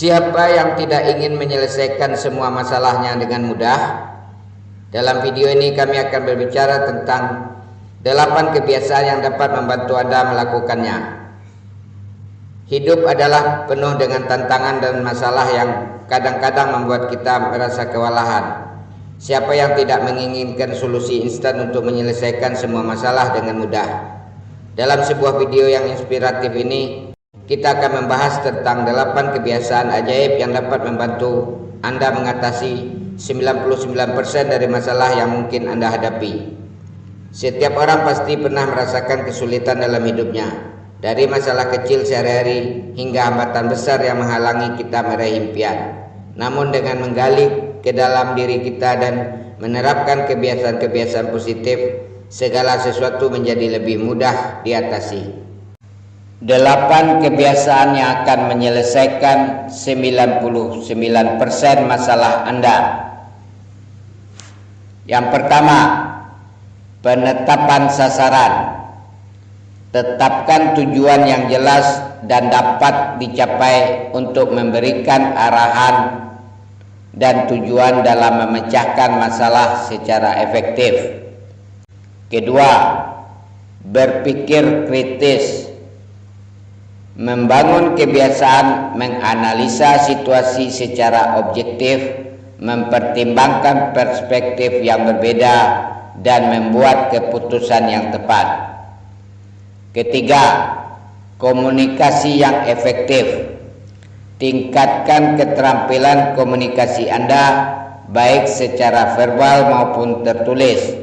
Siapa yang tidak ingin menyelesaikan semua masalahnya dengan mudah? Dalam video ini kami akan berbicara tentang 8 kebiasaan yang dapat membantu Anda melakukannya. Hidup adalah penuh dengan tantangan dan masalah yang kadang-kadang membuat kita merasa kewalahan. Siapa yang tidak menginginkan solusi instan untuk menyelesaikan semua masalah dengan mudah? Dalam sebuah video yang inspiratif ini, kita akan membahas tentang 8 kebiasaan ajaib yang dapat membantu Anda mengatasi 99% dari masalah yang mungkin Anda hadapi. Setiap orang pasti pernah merasakan kesulitan dalam hidupnya, dari masalah kecil sehari-hari hingga hambatan besar yang menghalangi kita meraih impian. Namun dengan menggali ke dalam diri kita dan menerapkan kebiasaan-kebiasaan positif, segala sesuatu menjadi lebih mudah diatasi. 8 kebiasaan yang akan menyelesaikan 99% masalah Anda. Yang pertama, penetapan sasaran. Tetapkan tujuan yang jelas dan dapat dicapai untuk memberikan arahan dan tujuan dalam memecahkan masalah secara efektif. Kedua, berpikir kritis. Membangun kebiasaan menganalisa situasi secara objektif, mempertimbangkan perspektif yang berbeda, dan membuat keputusan yang tepat. Ketiga, komunikasi yang efektif. Tingkatkan keterampilan komunikasi Anda, baik secara verbal maupun tertulis,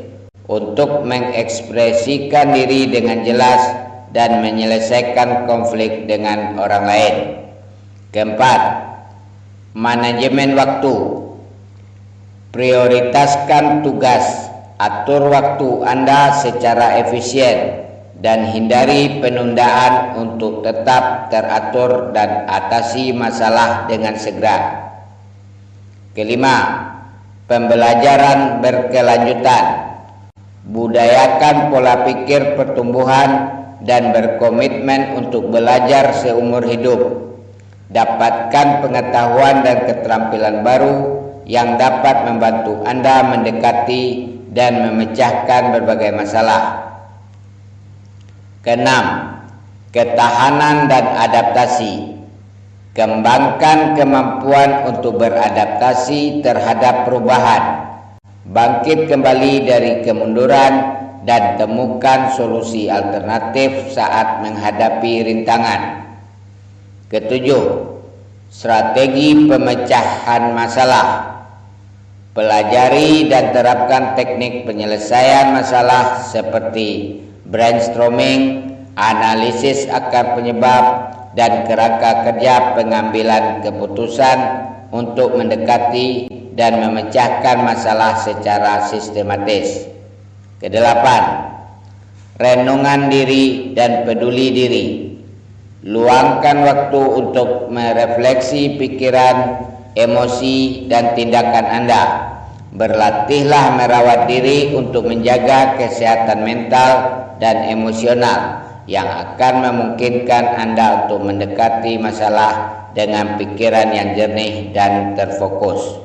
untuk mengekspresikan diri dengan jelas dan menyelesaikan konflik dengan orang lain. Keempat, manajemen waktu. Prioritaskan tugas, atur waktu Anda secara efisien, dan hindari penundaan untuk tetap teratur dan atasi masalah dengan segera. Kelima, pembelajaran berkelanjutan. Budayakan pola pikir pertumbuhan dan berkomitmen untuk belajar seumur hidup. Dapatkan pengetahuan dan keterampilan baru yang dapat membantu Anda mendekati dan memecahkan berbagai masalah. Keenam, ketahanan dan adaptasi. Kembangkan kemampuan untuk beradaptasi terhadap perubahan. Bangkit kembali dari kemunduran dan temukan solusi alternatif saat menghadapi rintangan. Ketujuh, strategi pemecahan masalah. Pelajari dan terapkan teknik penyelesaian masalah seperti brainstorming, analisis akar penyebab, dan kerangka kerja pengambilan keputusan untuk mendekati dan memecahkan masalah secara sistematis. Kedelapan, renungan diri dan peduli diri. Luangkan waktu untuk merefleksi pikiran, emosi, dan tindakan Anda. Berlatihlah merawat diri untuk menjaga kesehatan mental dan emosional yang akan memungkinkan Anda untuk mendekati masalah dengan pikiran yang jernih dan terfokus.